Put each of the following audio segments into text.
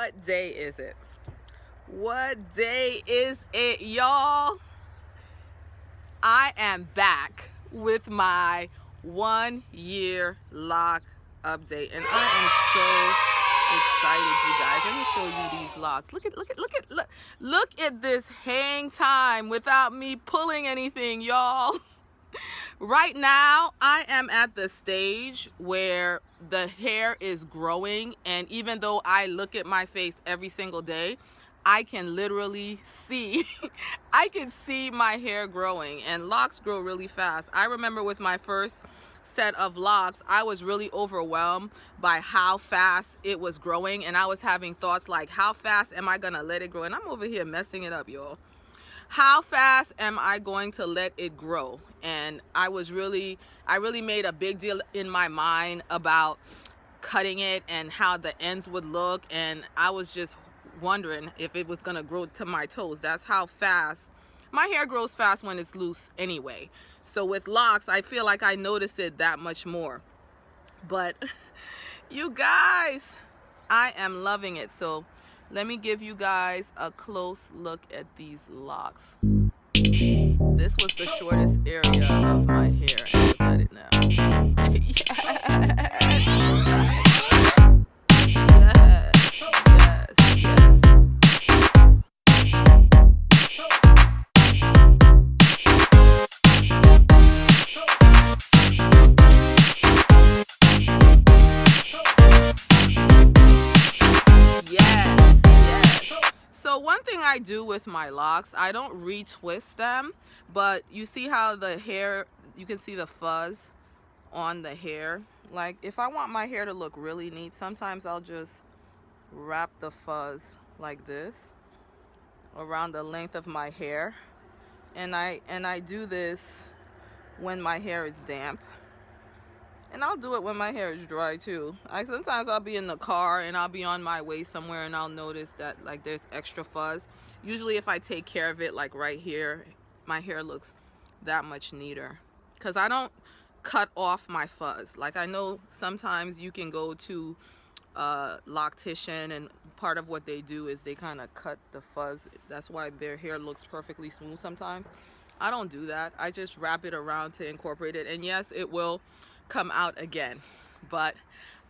What day is it? What day is it, y'all? I am back with my 1 year lock update, and I am so excited, you guys. Let me show you these locks. Look at this hang time without me pulling anything, y'all. Right now, I am at the stage where the hair is growing, and even though I look at my face every single day, I can literally see, I can see my hair growing, and locks grow really fast. I remember with my first set of locks, I was really overwhelmed by how fast it was growing, and I was having thoughts like, how fast am I gonna let it grow? And I'm over here messing it up, y'all. How fast am I going to let it grow? And I really made a big deal in my mind about cutting it and how the ends would look, and I was just wondering if it was gonna grow to my toes. That's how fast my hair grows, fast when it's loose anyway. So with locks, I feel like I notice it that much more. But you guys, I am loving it. So let me give you guys a close look at these locks. This was the shortest area of my hair. Look at it now. So one thing I do with my locks, I don't retwist them, but you see how the hair, you can see the fuzz on the hair. Like if I want my hair to look really neat, sometimes I'll just wrap the fuzz like this around the length of my hair. And I do this when my hair is damp. And I'll do it when my hair is dry too. Sometimes I'll be in the car and I'll be on my way somewhere and I'll notice that like there's extra fuzz. Usually if I take care of it like right here, my hair looks that much neater. Because I don't cut off my fuzz. Like I know sometimes you can go to a loctician and part of what they do is they kind of cut the fuzz. That's why their hair looks perfectly smooth sometimes. I don't do that. I just wrap it around to incorporate it. And yes, it will come out again, but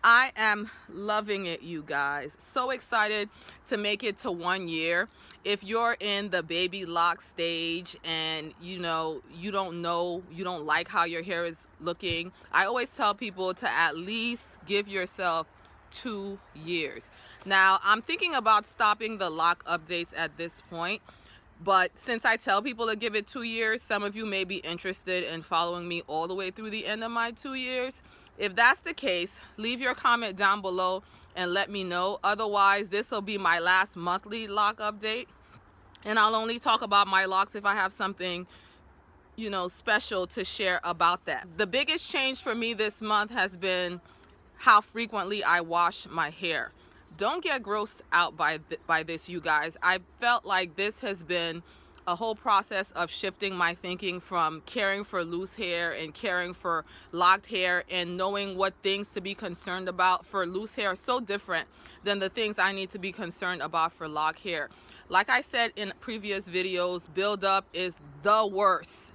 I am loving it, you guys. So excited to make it to 1 year. If you're in the baby lock stage and you don't like how your hair is looking, I always tell people to at least give yourself 2 years. Now I'm thinking about stopping the lock updates at this point. But since I tell people to give it 2 years, some of you may be interested in following me all the way through the end of my 2 years. If that's the case, leave your comment down below and let me know. Otherwise, this will be my last monthly lock update. And I'll only talk about my locks if I have something, special to share about that. The biggest change for me this month has been how frequently I wash my hair. Don't get grossed out by this, you guys. I felt like this has been a whole process of shifting my thinking from caring for loose hair and caring for locked hair and knowing what things to be concerned about for loose hair. So different than the things I need to be concerned about for locked hair. Like I said in previous videos, buildup is the worst.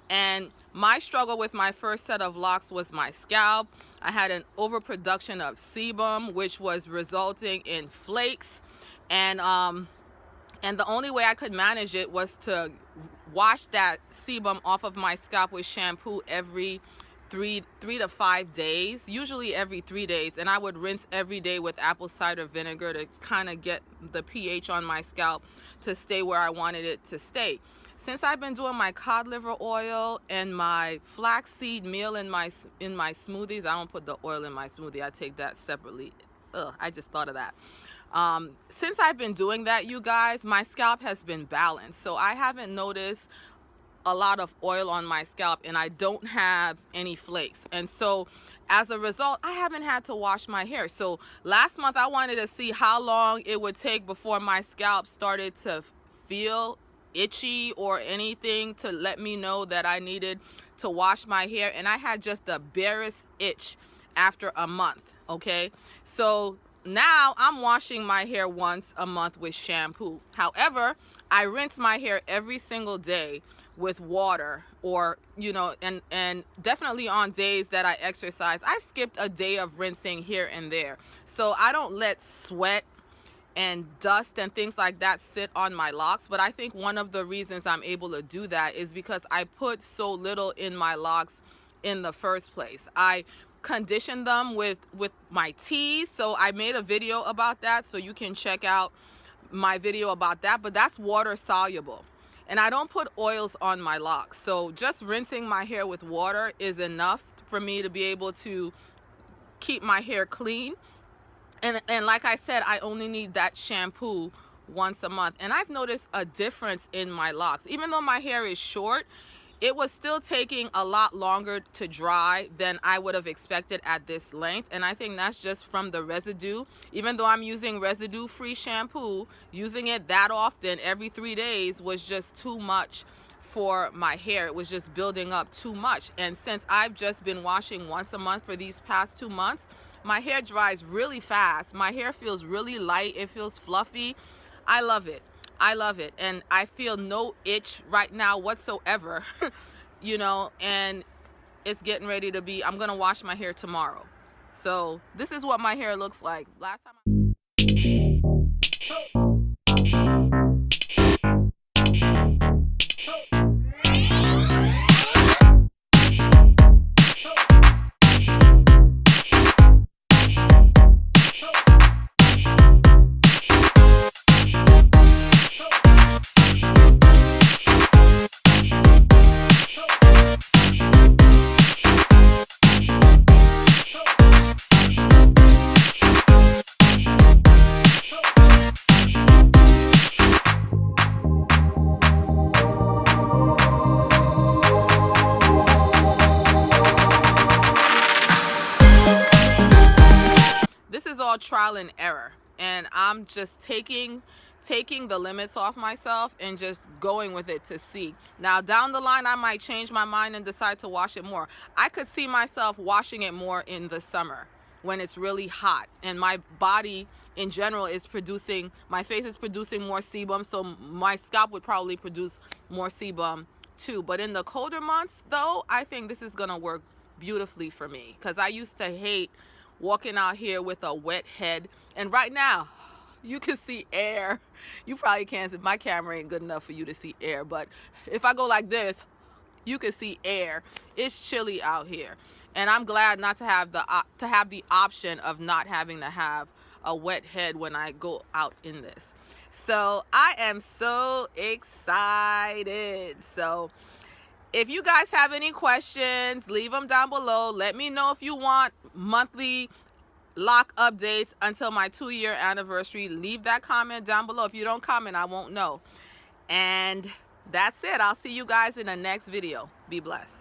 And my struggle with my first set of locks was my scalp. I had an overproduction of sebum, which was resulting in flakes, and the only way I could manage it was to wash that sebum off of my scalp with shampoo every three to 5 days, usually every 3 days, and I would rinse every day with apple cider vinegar to kind of get the pH on my scalp to stay where I wanted it to stay. Since I've been doing my cod liver oil and my flaxseed meal in my smoothies, I don't put the oil in my smoothie, I take that separately. I just thought of that. Since I've been doing that, you guys, my scalp has been balanced. So I haven't noticed a lot of oil on my scalp and I don't have any flakes. And so as a result, I haven't had to wash my hair. So last month I wanted to see how long it would take before my scalp started to feel itchy or anything to let me know that I needed to wash my hair, and I had just the barest itch after a month. Okay, so now I'm washing my hair once a month with shampoo. However, I rinse my hair every single day with water, or and definitely on days that I exercise. I've skipped a day of rinsing here and there, so I don't let sweat and dust and things like that sit on my locks. But I think one of the reasons I'm able to do that is because I put so little in my locks in the first place. I condition them with my teas, so I made a video about that, so you can check out my video about that. But that's water soluble, and I don't put oils on my locks, so just rinsing my hair with water is enough for me to be able to keep my hair clean. And like I said, I only need that shampoo once a month, and I've noticed a difference in my locks. Even though my hair is short, it was still taking a lot longer to dry than I would have expected at this length. And I think that's just from the residue. Even though I'm using residue-free shampoo, using it that often every 3 days was just too much for my hair. It was just building up too much. And since I've just been washing once a month for these past 2 months, my hair dries really fast. My hair feels really light. It feels fluffy. I love it. I love it. And I feel no itch right now whatsoever, and it's getting ready to be, I'm going to wash my hair tomorrow. So this is what my hair looks like. Last time this is all trial and error, and I'm just taking the limits off myself and just going with it to see. Now down the line I might change my mind and decide to wash it more. I could see myself washing it more in the summer when it's really hot and my body in general is producing, my face is producing more sebum, so my scalp would probably produce more sebum too. But in the colder months though, I think this is gonna work beautifully for me, because I used to hate walking out here with a wet head. And right now you can see air. You probably can't, my camera ain't good enough for you to see air, but if I go like this, you can see air. It's chilly out here, and I'm glad not to have the option of not having to have a wet head when I go out in this. So I am so excited. So if you guys have any questions, leave them down below. Let me know if you want monthly lock updates until my 2-year anniversary. Leave that comment down below. If you don't comment, I won't know. And that's it. I'll see you guys in the next video. Be blessed.